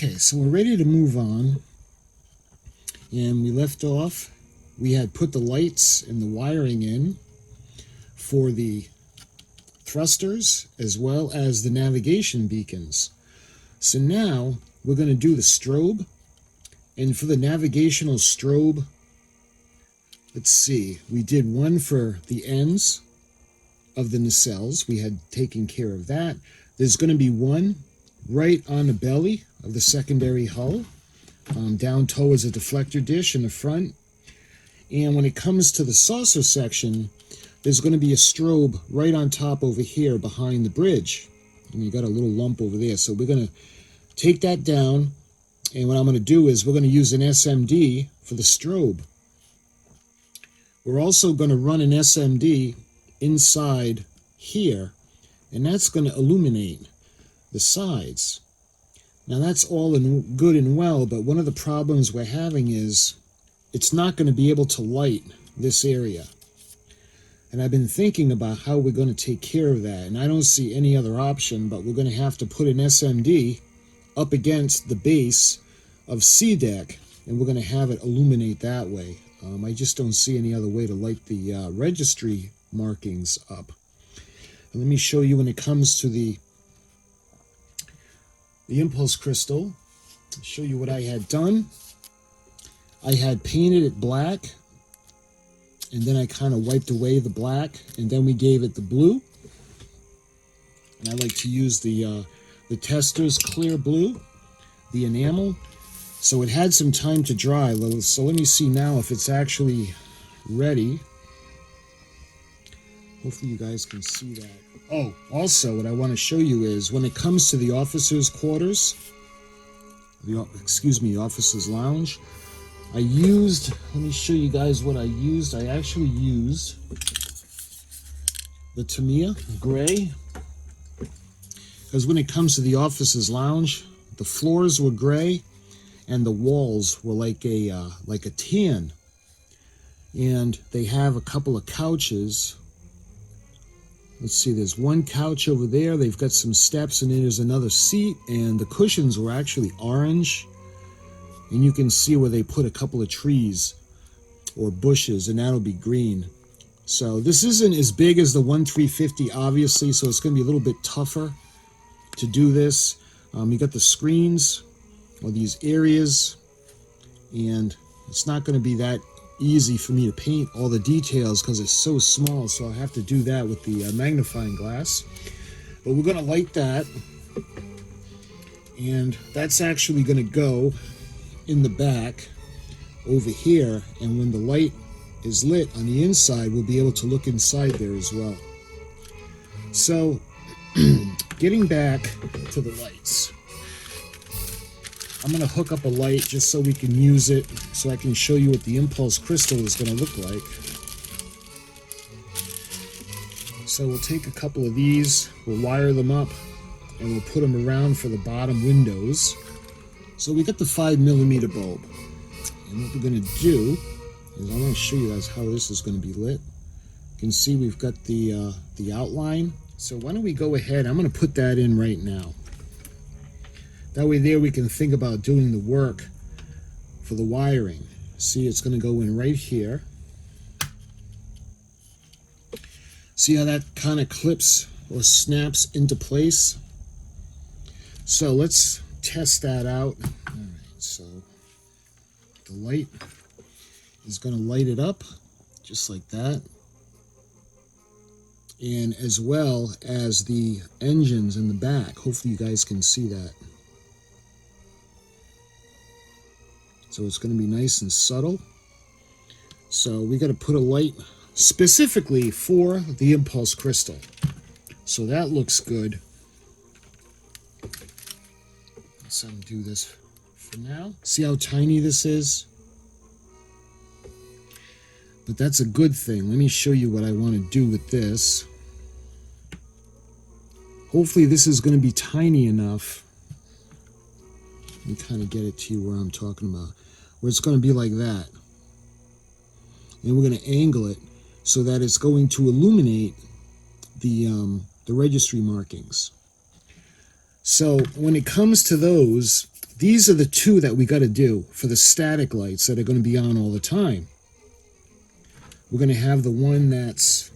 Okay, so we're ready to move on. And we left off, we had put the lights and the wiring in for the thrusters as well as the navigation beacons. So now we're going to do the strobe. And for the navigational strobe, let's see, we did one for the ends of the nacelles. We had taken care of that. There's going to be one right on the belly of the secondary hull, down towards the deflector dish in the front. And when it comes to the saucer section, there's going to be a strobe right on top over here behind the bridge. And you got a little lump over there. So we're going to take that down. And what I'm going to do is we're going to use an SMD for the strobe. We're also going to run an SMD inside here, and that's going to illuminate the sides. Now that's all good and well, but one of the problems we're having is it's not going to be able to light this area. And I've been thinking about how we're going to take care of that, and I don't see any other option, but we're going to have to put an SMD up against the base of C-deck, and we're going to have it illuminate that way. I just don't see any other way to light the registry markings up. And let me show you when it comes to the impulse crystal. I'll show you what I had done. I had painted it black, and then I kind of wiped away the black, and then we gave it the blue. And I like to use the Tester's clear blue, the enamel. So it had some time to dry. So let me see now if it's actually ready. Hopefully you guys can see that. Oh, also what I want to show you is when it comes to the officers' quarters, the officers' lounge, I used, let me show you guys what I used. I actually used the Tamiya gray, because when it comes to the officers' lounge, the floors were gray and the walls were like a tan. And they have a couple of couches. Let's see, there's one couch over there. They've got some steps, and then there's another seat, and the cushions were actually orange. And you can see where they put a couple of trees or bushes, and that'll be green. So this isn't as big as the 1350, obviously, so it's going to be a little bit tougher to do this. You got the screens, or these areas, and it's not going to be that easy for me to paint all the details because it's so small, so I'll have to do that with the magnifying glass. But we're going to light that, and that's actually going to go in the back over here, and when the light is lit on the inside, we'll be able to look inside there as well. So getting back to the lights, I'm going to hook up a light just so we can use it, so I can show you what the impulse crystal is going to look like. So we'll take a couple of these, we'll wire them up, and we'll put them around for the bottom windows. So we got the 5mm bulb. And what we're going to do is I want to show you guys how this is going to be lit. You can see we've got the outline. So why don't we go ahead, I'm going to put that in right now. That way there we can think about doing the work for the wiring. See, it's going to go in right here. See how that kind of clips or snaps into place? So let's test that out. All right, so the light is going to light it up just like that. And as well as the engines in the back. Hopefully you guys can see that. So it's going to be nice and subtle. So we got to put a light specifically for the impulse crystal. So that looks good. Let's undo this for now. See how tiny this is? But that's a good thing. Let me show you what I want to do with this. Hopefully this is going to be tiny enough. Let me kind of get it to you where I'm talking about. Where it's going to be like that. And we're going to angle it so that it's going to illuminate the registry markings. So when it comes to those, these are the two that we got to do for the static lights that are going to be on all the time. We're going to have the one that's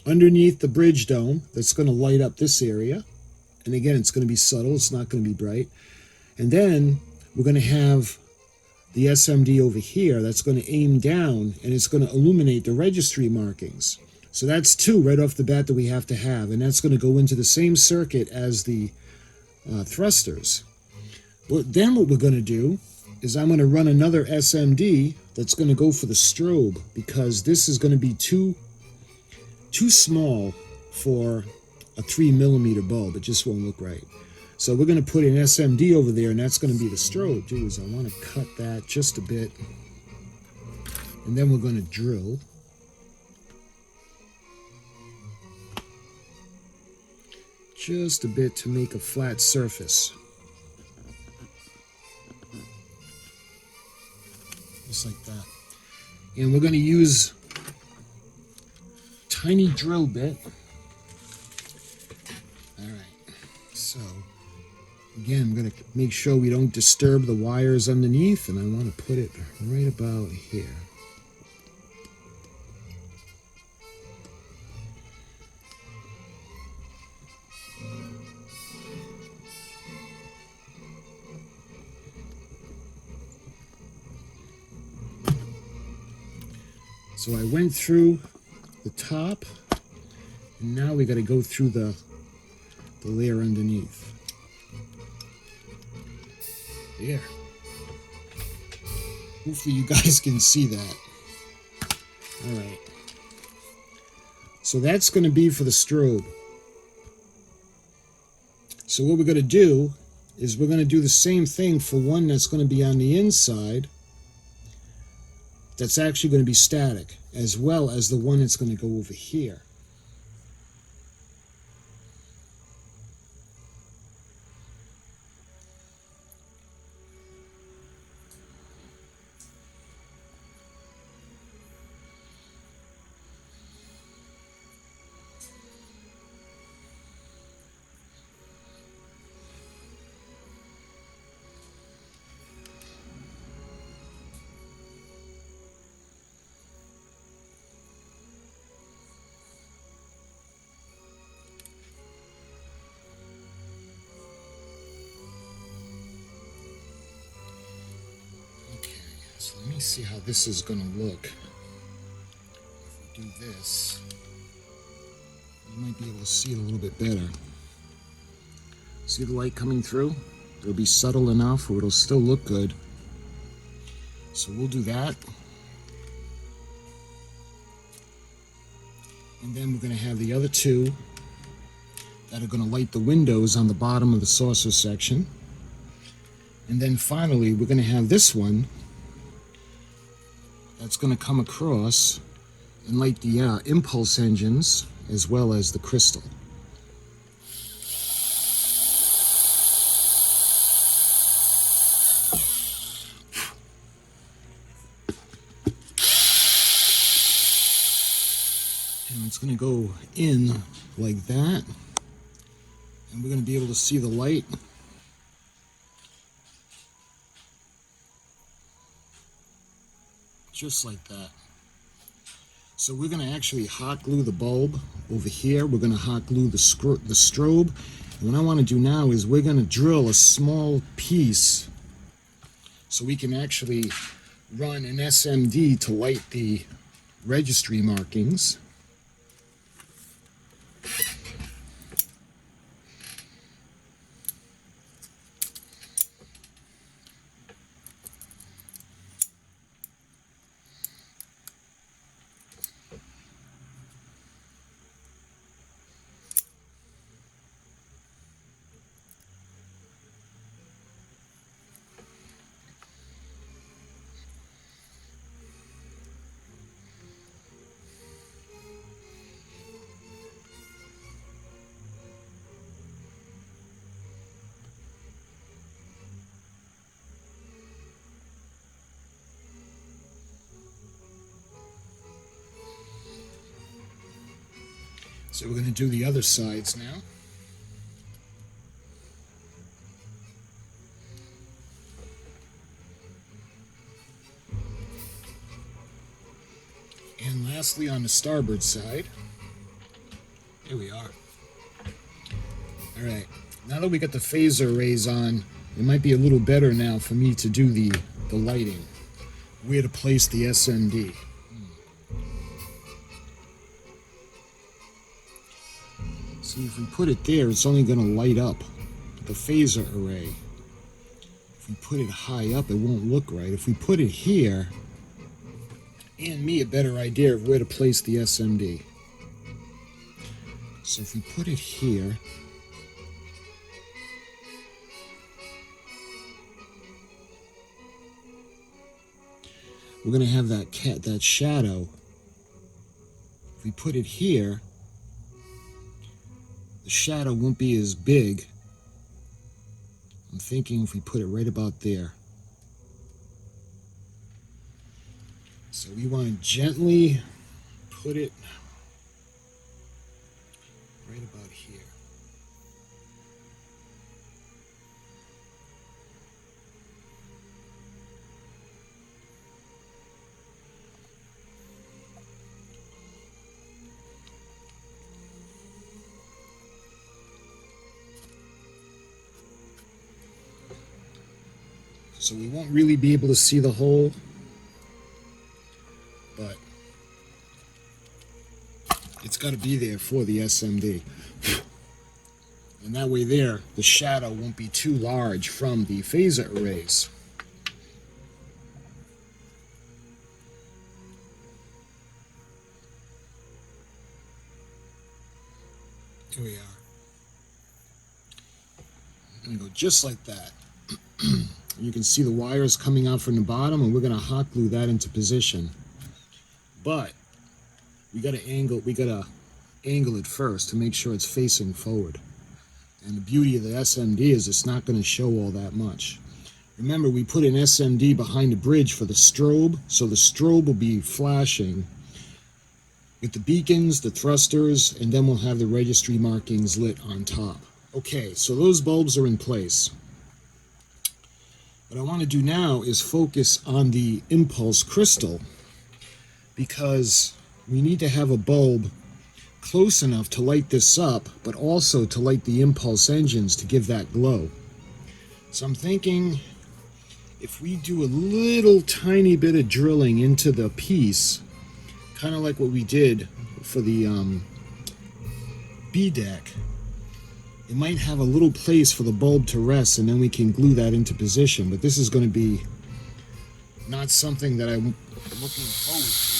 underneath the bridge dome that's going to light up this area. And again, it's going to be subtle. It's not going to be bright. And then we're going to have the SMD over here that's going to aim down, and it's going to illuminate the registry markings. So that's two right off the bat that we have to have, and that's going to go into the same circuit as the thrusters. Well, then what we're going to do is I'm going to run another SMD that's going to go for the strobe, because this is going to be too small for a 3mm bulb. It just won't look right. So we're going to put an SMD over there, and that's going to be the strobe. Do is I want to cut that just a bit, and then we're going to drill. Just a bit to make a flat surface. Just like that. And we're going to use a tiny drill bit. Alright, so again, I'm going to make sure we don't disturb the wires underneath, and I want to put it right about here. So I went through the top, and now we got to go through the layer underneath. There. Hopefully you guys can see that. All right. So that's going to be for the strobe. So what we're going to do is we're going to do the same thing for one that's going to be on the inside, that's actually going to be static, as well as the one that's going to go over here. So let me see how this is going to look. If we do this, you might be able to see it a little bit better. See the light coming through? It'll be subtle enough, or it'll still look good. So we'll do that. And then we're going to have the other two that are going to light the windows on the bottom of the saucer section. And then finally, we're going to have this one that's going to come across and light the impulse engines as well as the crystal. And it's going to go in like that, and we're going to be able to see the light. Just like that. So we're going to actually hot glue the bulb over here. We're going to hot glue the strobe. And what I want to do now is we're going to drill a small piece so we can actually run an SMD to light the registry markings. So we're going to do the other sides now. lastly, on the starboard side, here we are. All right, now that we got the phaser arrays on, it might be a little better now for me to do the lighting, where to place the SMD. See, if we put it there, it's only going to light up the phaser array. If we put it high up, it won't look right. If we put it here, and me a better idea of where to place the SMD. So if we put it here, we're going to have that shadow. If we put it here, the shadow won't be as big. I'm thinking if we put it right about there. So we want to gently put it right about here. So we won't really be able to see the hole, but it's got to be there for the SMD. And that way there, the shadow won't be too large from the phaser arrays. Here we are. I'm going to go just like that. You can see the wires coming out from the bottom, and we're going to hot glue that into position. But we got to angle it first to make sure it's facing forward. And the beauty of the SMD is it's not going to show all that much. Remember, we put an SMD behind the bridge for the strobe, so the strobe will be flashing with the beacons, the thrusters, and then we'll have the registry markings lit on top. Okay, so those bulbs are in place. What I want to do now is focus on the impulse crystal, because we need to have a bulb close enough to light this up, but also to light the impulse engines to give that glow. So I'm thinking if we do a little tiny bit of drilling into the piece, kind of like what we did for the B deck, it might have a little place for the bulb to rest, and then we can glue that into position. But this is going to be not something that I'm looking forward to.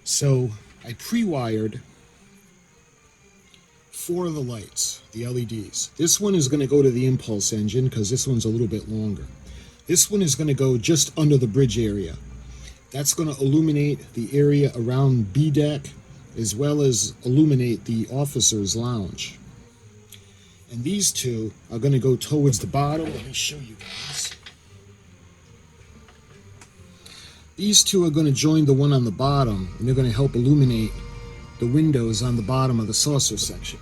So I pre-wired 4 of the lights, the LEDs. This one is going to go to the impulse engine because this one's a little bit longer. This one is going to go just under the bridge area. That's going to illuminate the area around B deck as well as illuminate the officer's lounge. And these two are going to go towards the bottom. Let me show you guys. These two are going to join the one on the bottom, and they're going to help illuminate the windows on the bottom of the saucer section.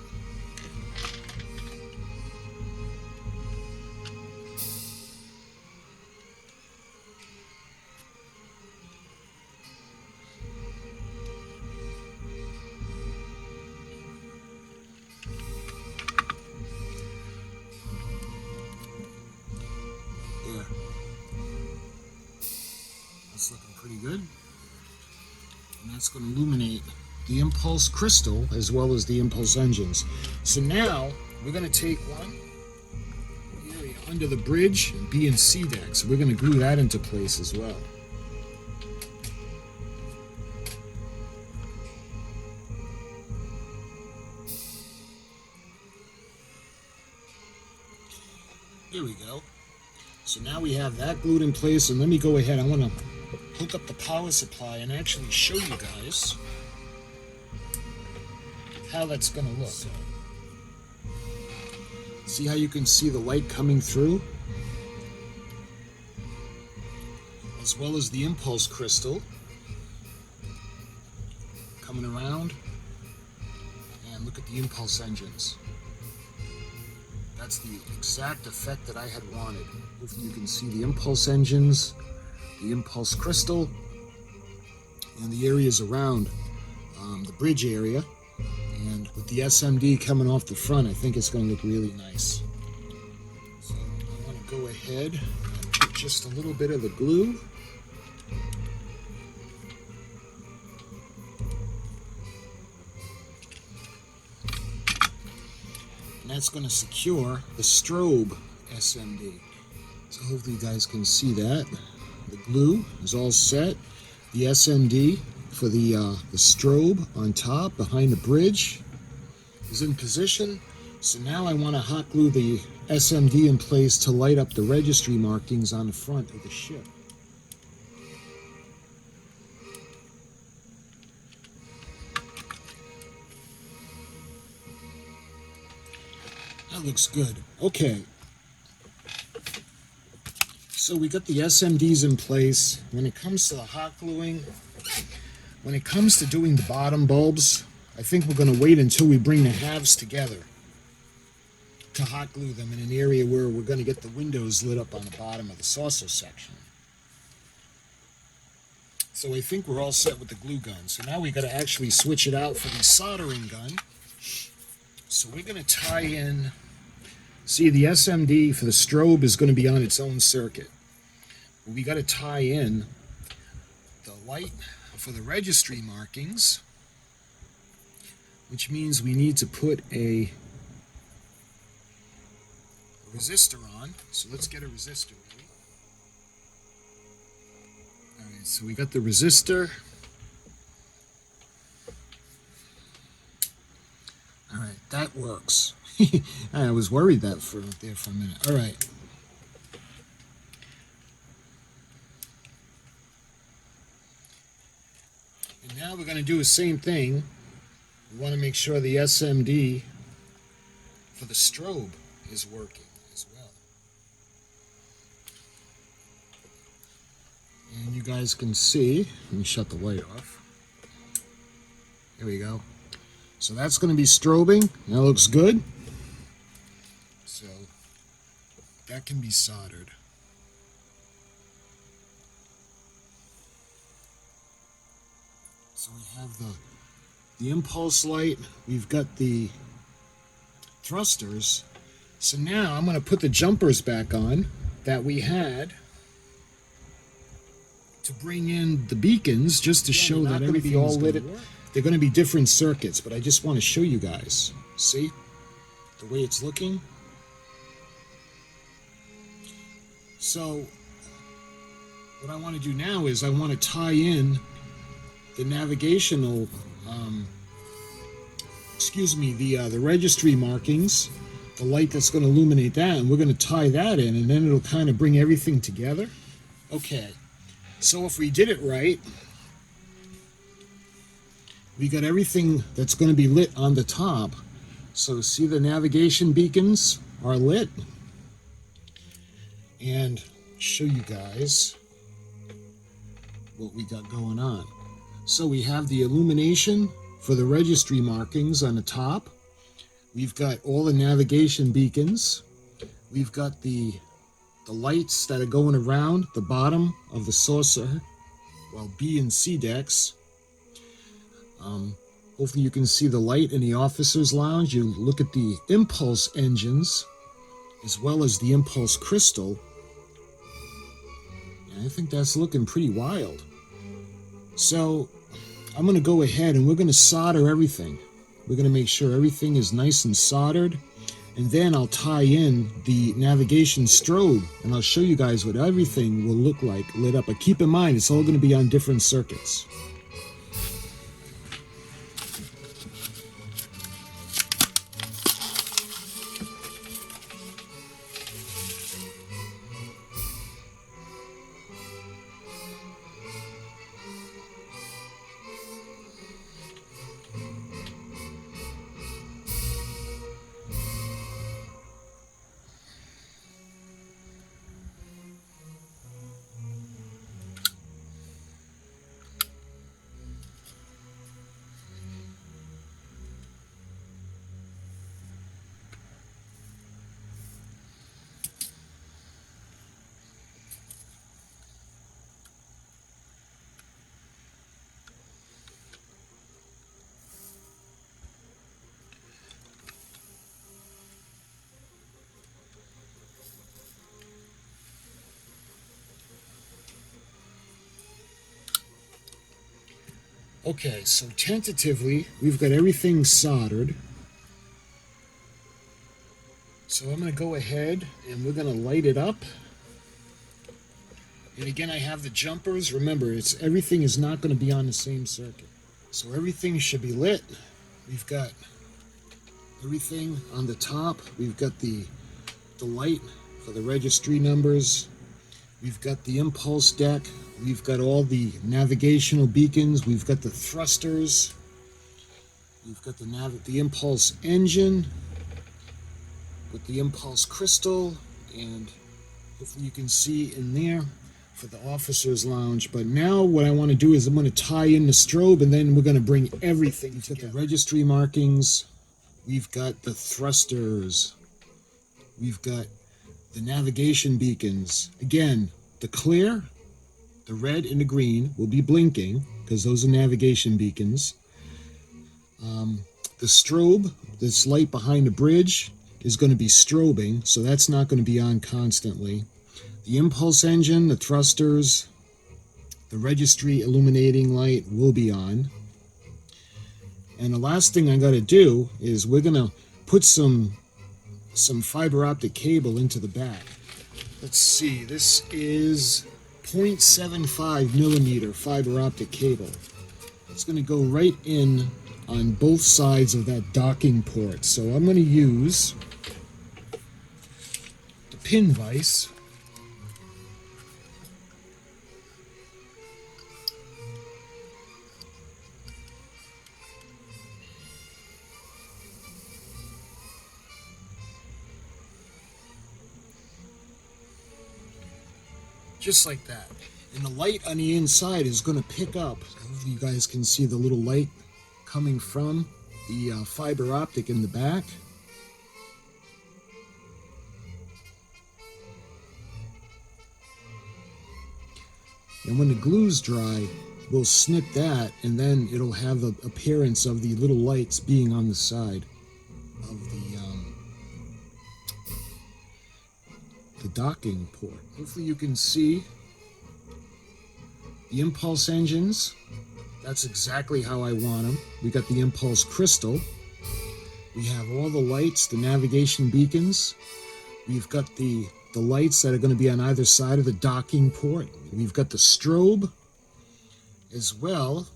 There. That's looking pretty good. And that's going to illuminate the impulse crystal as well as the impulse engines. So now we're going to take one area under the bridge and B and C deck. So we're going to glue that into place as well. There we go. So now we have that glued in place, and let me go ahead. I want to hook up the power supply and actually show you guys how that's going to look. See how you can see the light coming through? As well as the impulse crystal. look at the impulse engines. That's the exact effect that I had wanted. Hopefully you can see the impulse engines, the impulse crystal, and the areas around the bridge area. And with the SMD coming off the front, I think it's going to look really nice. So I want to go ahead and put just a little bit of the glue. And that's going to secure the strobe SMD. So hopefully you guys can see that. The glue is all set. The SMD for the strobe on top behind the bridge is in position. So now I want to hot glue the SMD in place to light up the registry markings on the front of the ship. That looks good. Okay. So we got the SMDs in place. When it comes to the hot gluing, when it comes to doing the bottom bulbs, I think we're going to wait until we bring the halves together to hot glue them in an area where we're going to get the windows lit up on the bottom of the saucer section. So I think we're all set with the glue gun. So now we got to actually switch it out for the soldering gun. So we're going to tie in, see the SMD for the strobe is going to be on its own circuit. But we got to tie in the light for the registry markings, which means we need to put a resistor on. So let's get a resistor ready. Alright, so we got the resistor. Alright, that works. I was worried there for a minute. Alright. And now we're going to do the same thing. We want to make sure the SMD for the strobe is working as well. And you guys can see, let me shut the light off. There we go. So that's going to be strobing. That looks good. So that can be soldered. So we have the impulse light. We've got the thrusters. So now I'm going to put the jumpers back on that we had to bring in the beacons, just to show that everything all lit. They're going to be different circuits, but I just want to show you guys. See the way it's looking? So what I want to do now is I want to tie in the navigational, the registry markings, the light that's going to illuminate that, and we're going to tie that in, and then it'll kind of bring everything together. Okay, so if we did it right, we got everything that's going to be lit on the top. So see, the navigation beacons are lit. And show you guys what we got going on. So we have the illumination for the registry markings on the top. We've got all the navigation beacons. We've got the lights that are going around the bottom of the saucer, well, B and C decks. Hopefully you can see the light in the officer's lounge. You look at the impulse engines as well as the impulse crystal. And I think that's looking pretty wild. So I'm going to go ahead and we're going to solder everything. We're going to make sure everything is nice and soldered. And then I'll tie in the navigation strobe and I'll show you guys what everything will look like lit up. But keep in mind, it's all going to be on different circuits. Okay, so tentatively, we've got everything soldered. So I'm going to go ahead and we're going to light it up. And again, I have the jumpers. Remember, everything is not going to be on the same circuit. So everything should be lit. We've got everything on the top. We've got the light for the registry numbers. We've got the impulse deck. We've got all the navigational beacons. We've got the thrusters. We've got the impulse engine with the impulse crystal, and hopefully you can see in there for the officer's lounge. But now what I want to do is I'm going to tie in the strobe, and then we're going to bring everything together. We've got the registry markings. We've got the thrusters. We've got the navigation beacons. Again, the clear, the red, and the green will be blinking because those are navigation beacons. The strobe, this light behind the bridge, is going to be strobing, so that's not going to be on constantly. The impulse engine, the thrusters, the registry illuminating light will be on. And the last thing I got to do is we're going to put some fiber optic cable into the back. Let's see, this is 0.75 millimeter fiber optic cable. It's going to go right in on both sides of that docking port. So I'm going to use the pin vise. Just like that. And the light on the inside is going to pick up. Hopefully you guys can see the little light coming from the fiber optic in the back. And when the glue's dry, we'll snip that, and then it'll have the appearance of the little lights being on the side of the docking port. Hopefully you can see the impulse engines. That's exactly how I want them. We got the impulse crystal. We have all the lights, the navigation beacons. We've got the lights that are going to be on either side of the docking port. We've got the strobe as well.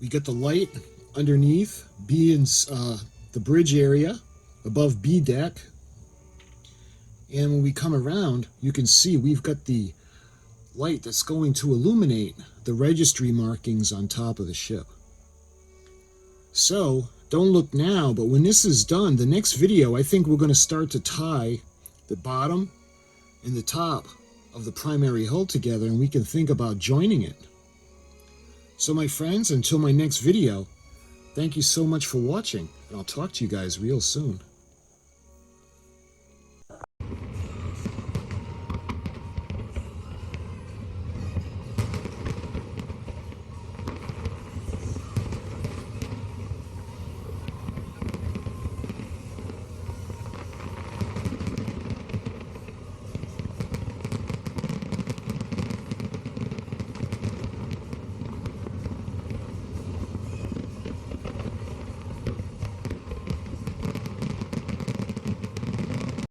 We got the light underneath B and the bridge area above B deck. And when we come around, you can see we've got the light that's going to illuminate the registry markings on top of the ship. So don't look now, but when this is done, the next video, I think we're going to start to tie the bottom and the top of the primary hull together, and we can think about joining it. So my friends, until my next video, thank you so much for watching, and I'll talk to you guys real soon.